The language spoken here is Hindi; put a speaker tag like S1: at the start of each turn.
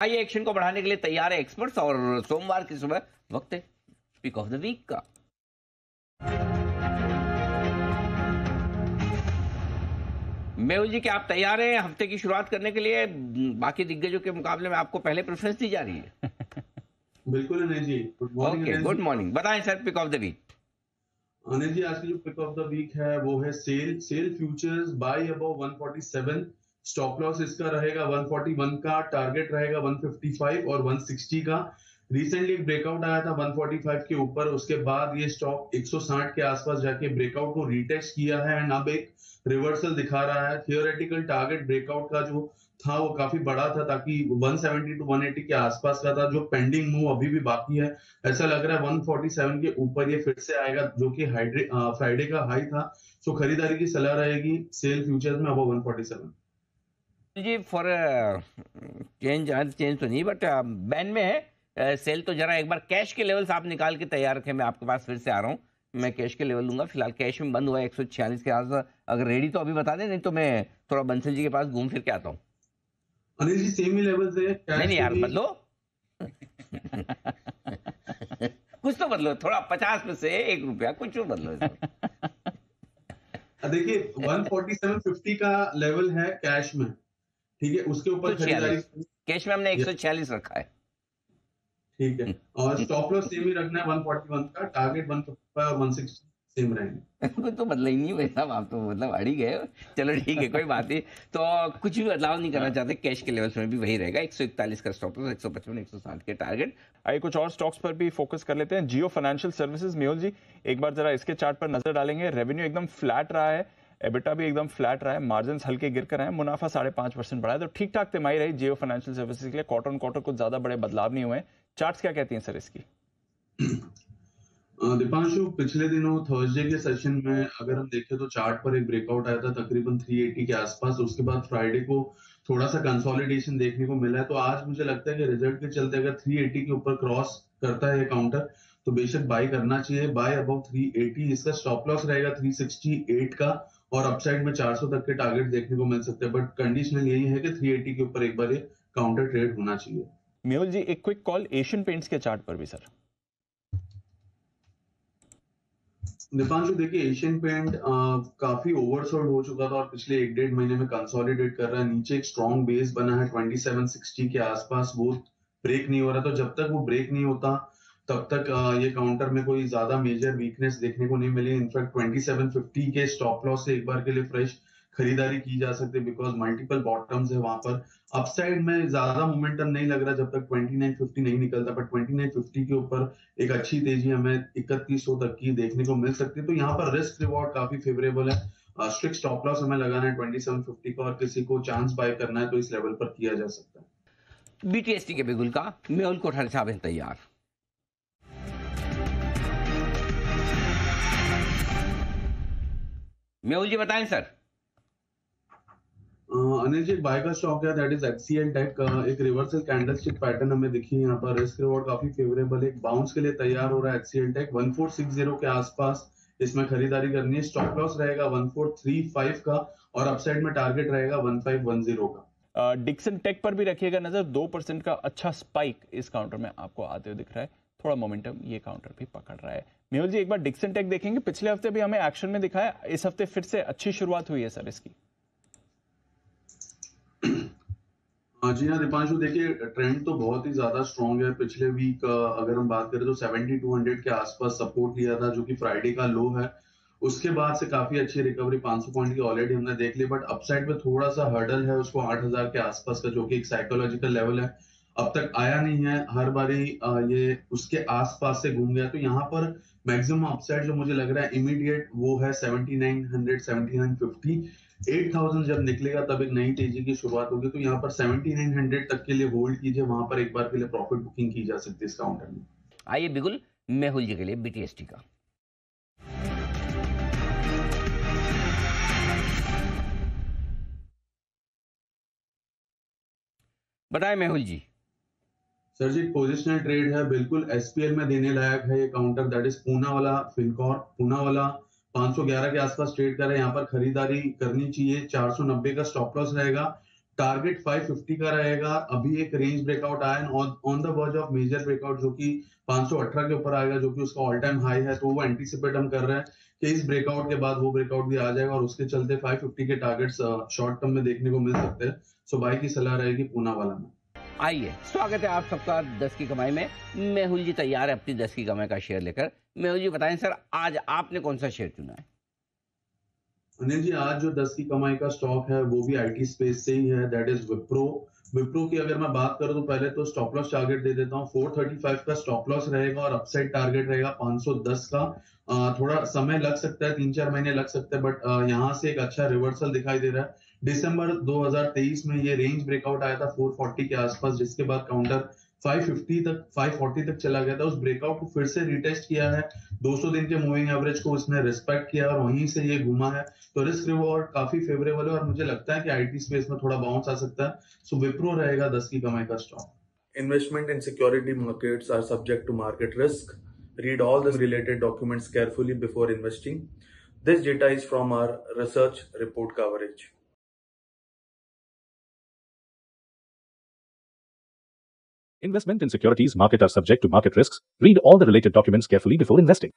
S1: आइए एक्शन को बढ़ाने के लिए तैयार है एक्सपर्ट्स और सोमवार की सुबह वक्त है पिक ऑफ द वीक का। मेहुल जी, क्या आप तैयार हैं हफ्ते की शुरुआत करने के लिए? बाकी दिग्गजों के मुकाबले में आपको पहले प्रेफरेंस दी जा रही है।
S2: बिल्कुल Anil ji, good morning
S1: okay,
S2: Anil
S1: good
S2: ji.
S1: Morning. बताएं sir, pick of the week.
S2: Anil ji, आज की जो पिक ऑफ द वीक है वो है sell futures buy above 147। Stop loss इसका रहेगा 141 का, टारगेट रहेगा 155 और 160 का। रिसेंटली एक ब्रेकआउट आया था 145 के ऊपर, उसके बाद ये स्टॉक 160 के आसपास जाके ब्रेकआउट को रीटेस्ट किया है एंड अब एक रिवर्सल दिखा रहा है। थियोरेटिकल टारगेट ब्रेकआउट का जो था वो काफी बड़ा था, ताकि 170 टू 180 के आसपास का था। जो पेंडिंग मूव अभी भी बाकी है, ऐसा लग रहा है 147 के ऊपर ये फिर से आएगा, जो कि फ्राइडे का हाई था। सो खरीदारी की सलाह रहेगी सेल फ्यूचर्स में अबव 147।
S1: जी, फॉर चेंज, चेंज तो नहीं बट बैन में है सेल। तो जरा एक बार कैश के लेवल्स आप निकाल के तैयार रखें, मैं आपके पास फिर से आ रहा हूँ। मैं कैश के लेवल लूंगा। फिलहाल कैश में बंद हुआ है 146 के आसपास। अगर रेडी तो अभी बता दें, नहीं तो मैं थोड़ा बंसल जी के पास घूम फिर के आता हूँ।
S2: अनिल जी, सेम ही लेवल से
S1: नहीं
S2: कैश
S1: नहीं
S2: के
S1: यार,
S2: भी।
S1: बदलो। कुछ तो बदलो, थोड़ा 50 में से ₹1 कुछ तो बदलो इसमें।
S2: देखिए 147.50 का लेवल है कैश में, ठीक है, उसके ऊपर खरीदारी।
S1: 146 कैश में हमने
S2: Yes,
S1: 146 रखा है।
S2: ठीक है। और स्टॉप लॉस सेम ही रखना है 141 का, टारगेट 155 और 160 सेम रहेंगे।
S1: कुछ तो बदला ही नहीं भाई साहब, आप तो मतलब अड़ ही गए। चलो ठीक है, कोई बात नहीं। तो कुछ भी बदलाव नहीं करना चाहते, कैश के लेवल्स में भी वही रहेगा। 141 का स्टॉप लॉस, 155 160 के टारगेट।
S3: आइए कुछ और स्टॉक्स पर भी फोकस कर लेते हैं। जियो फाइनेंशियल सर्विसेज, मेहुल जी एक बार जरा इसके चार्ट पर नजर डालेंगे। रेवेन्यू एकदम फ्लैट रहा है, एबिटा भी एकदम फ्लैट रहा है, मार्जिन हल्के गिर कर आए, मुनाफा 5.5% बढ़ा है, तो ठीक ठाक तिमाही रही जियो फाइनेंशियल सर्विसेज के लिए। क्वार्टर ऑन क्वार्टर कुछ ज्यादा बड़े बदलाव नहीं हुए। चार्ट्स क्या कहती हैं सर इसकी?
S2: दीपांशु, पिछले दिनों थर्सडे के सेशन में अगर हम देखें तो चार्ट पर एक ब्रेकआउट आया था तकरीबन 380 के आसपास। उसके बाद फ्राइडे को थोड़ा सा कंसोलिडेशन देखने को मिला है। तो आज मुझे लगता है कि रिजल्ट के चलते अगर 380 के ऊपर क्रॉस करता है ये काउंटर, तो बेशक बाय करना चाहिए। Buy above 380। इसका स्टॉप लॉस रहेगा 368 का, और अपसाइड में 400 तक के टारगेट देखने को मिल सकते हैं। बट कंडीशनल यही है कि 380 के ऊपर एक बार ये काउंटर ट्रेड होना चाहिए।
S3: मेहुल जी एक क्विक कॉल एशियन पेंट्स के चार्ट पर भी सर।
S2: दीपांशु, देखिए एशियन पेंट काफी ओवरसोल्ड हो चुका था और पिछले 1-1.5 महीने में कंसोलिडेट कर रहा है। नीचे एक स्ट्रॉन्ग बेस बना है 2760 के आसपास, वो ब्रेक नहीं हो रहा। तो जब तक वो ब्रेक नहीं होता तब तक ये काउंटर में कोई ज्यादा मेजर वीकनेस देखने को नहीं मिली। इनफैक्ट 2750 के स्टॉप लॉस से एक बार के लिए फ्रेश खरीदारी की जा सकती है, बिकॉज मल्टीपल बॉटम्स है वहां पर। अपसाइड में ज्यादा मोमेंटम नहीं लग रहा जब तक 2950 नहीं निकलता, बट 2950 के ऊपर एक अच्छी तेजी हमें 3100 तक की देखने को मिल सकती है। तो यहाँ पर रिस्क रिवॉर्ड काफी फेवरेबल है। स्ट्रिक्ट स्टॉप लॉस हमें लगाना है 2750 का, और किसी को चांस बाय करना है तो इस लेवल पर किया जा सकता है।
S1: बीटीएसटी के बिगुल का मेहुल कोठारी साहब हैं तैयार। मेहुल जी बताएं सर।
S2: अनिल जी, एक बाय का स्टॉक है, दैट इज एचसीएल टेक। एक रिवर्सल कैंडलस्टिक पैटर्न हमें दिखी है यहाँ पर। रिस्क रिवॉर्ड काफी फेवरेबल है, एक बाउंस के लिए तैयार हो रहा है एचसीएल टेक। 1460 के आसपास इसमें खरीदारी करनी है। स्टॉप लॉस रहेगा 1435 का, और अपसाइड में टारगेट रहेगा 1510 का।
S3: डिक्सन टेक पर भी रखिएगा नजर। 2% का अच्छा स्पाइक इस काउंटर में आपको आते हुए दिख रहा है। थोड़ा मोमेंटम ये काउंटर भी पकड़ रहा है। मेहुल जी एक बार डिक्सन टेक देखेंगे, पिछले हफ्ते भी हमें एक्शन में दिखाया, इस हफ्ते फिर से अच्छी शुरुआत हुई है सर इसकी।
S2: जी हाँ दीपांशु, देखिए ट्रेंड तो बहुत ही ज्यादा स्ट्रॉन्ग है। पिछले वीक अगर हम बात करें तो 7200 के आसपास सपोर्ट लिया था, जो कि फ्राइडे का लो है। उसके बाद से काफी अच्छी रिकवरी 500 पॉइंट की ऑलरेडी हमने देख ली, बट अपसाइड में थोड़ा सा हर्डल है उसको 8000 के आसपास का, जो कि एक साइकोलॉजिकल लेवल है। अब तक आया नहीं है, हर बारी ये उसके आसपास से घूम गया। तो यहाँ पर मैक्सिमम अपसाइड जो मुझे लग रहा है इमीडिएट वो है 7900 7950। 8000 जब निकलेगा तब एक नई तेजी की शुरुआत होगी। तो यहाँ पर 7900 तक के लिए होल्ड कीजिए, वहां पर एक बार के लिए प्रॉफिट बुकिंग की जा सकती है इस काउंटर में।
S1: आइए बिगुल मेहुल जी के लिए बीटीएसटी का। बताएं मेहुल जी।
S2: सर जी, पोजिशनल ट्रेड है, बिल्कुल एसपीएल में देने लायक है ये काउंटर। दैट इज पूना वाला फिनकॉर। पूना वाला 511 के आसपास ट्रेड कर रहा है, यहाँ पर खरीदारी करनी चाहिए। 490 का स्टॉप लॉस रहेगा। टारगेट 550 का रहेगा। अभी एक रेंज ब्रेकआउट आया on the verge of major breakout, जो कि 518 के ऊपर आएगा, जो कि उसका ऑल टाइम हाई है। तो वो एंटीसिपेट हम कर रहे हैं कि इस ब्रेकआउट के बाद वो ब्रेकआउट भी आ जाएगा और उसके चलते 550 के टारगेट्स शॉर्ट टर्म में देखने को मिल सकते हैं। सो बाई की सलाह रहेगी पूना वाला में।
S1: आइए, स्वागत है आप सबका 10 की कमाई में। मेहुल जी तैयार है अपनी 10 की कमाई का शेयर लेकर। मेहुल जी बताएं सर, आज आपने कौन सा शेयर चुना है?
S2: अनिल जी, आज जो 10 की कमाई का स्टॉक है वो भी आईटी स्पेस से ही है, दैट इज विप्रो। विप्रो की अगर मैं बात करूं तो पहले तो स्टॉप लॉस टारगेट दे देता हूं। 435 का स्टॉप लॉस रहेगा और अपसाइड टारगेट रहेगा 510 का। थोड़ा समय लग सकता है, 3-4 महीने लग सकते हैं, बट यहां से एक अच्छा रिवर्सल दिखाई दे रहा है। दिसंबर 2023 में ये रेंज ब्रेकआउट आया था 440 के आसपास, जिसके बाद काउंटर 550 तक 540 तक चला गया था। उस ब्रेकआउट को फिर से रिटेस्ट किया है, 200 दिन के मूविंग एवरेज को उसने रिस्पेक्ट किया और वहीं से ये घुमा है। तो रिस्क रिवॉर्ड काफी फेवरेबल है और मुझे लगता है कि आईटी स्पेस में थोड़ा बाउंस आ सकता है। सो विप्रो रहेगा 10 की कमाई का stock.
S4: Investment in security markets are subject to market risk. Read all the related documents carefully before investing. This data is from our research report coverage.
S5: Investment in securities market are subject to market risks. Read all the related documents carefully before investing.